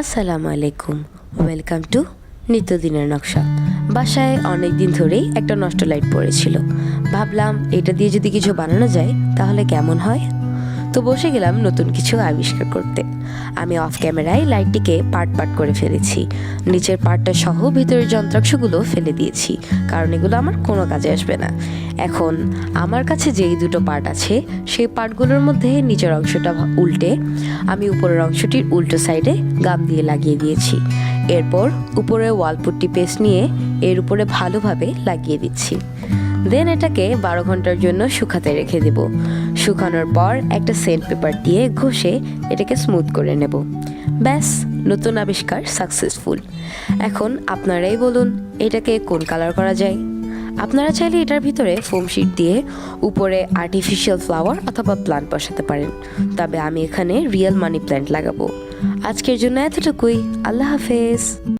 আসসালামু আলাইকুম, welcome to নিত্যদিনের নকশা। বাসায় অনেক দিন ধরেই একটা নষ্ট লাইট পড়েছিল। ভাবলাম এটা দিয়ে যদি কিছু বানানো যায় তাহলে কেমন হয়। তো বসে গেলাম নতুন কিছু আবিষ্কার করতে। আমি অফ ক্যামেরায় লাইটটিকে পার্ট পার্ট করে ফেলেছি। নিচের পার্টটা সহ ভিতরের যন্ত্রাংশগুলো ফেলে দিয়েছি, কারণ এগুলো আমার কোনো কাজে আসবে না। এখন আমার কাছে যেই দুটো পার্ট আছে সেই পার্টগুলোর মধ্যে নিচের অংশটা উল্টে আমি উপরের অংশটির উল্টো সাইডে গাম দিয়ে লাগিয়ে দিয়েছি। এরপর উপরে ওয়ালপুট্টি পেস্ট নিয়ে এর উপরে ভালোভাবে লাগিয়ে দিচ্ছি। দেন এটাকে 12 ঘন্টার জন্য শুকাতে রেখে দেব। শুকানোর পর একটা সেন্ট পেপার দিয়ে ঘষে এটাকে স্মুথ করে নেব। ব্যাস, নতুন আবিষ্কার সাকসেসফুল। এখন আপনারাই বলুন এটাকে কোন কালার করা যায়। আপনারা চাইলে এটার ভিতরে ফোম শিট দিয়ে উপরে আর্টিফিশিয়াল ফ্লাওয়ার অথবা প্লান্ট বসাতে পারেন, তবে আমি এখানে রিয়েল মানি প্ল্যান্ট লাগাবো। আজকের জন্য এতটুকুই। আল্লাহ হাফেজ।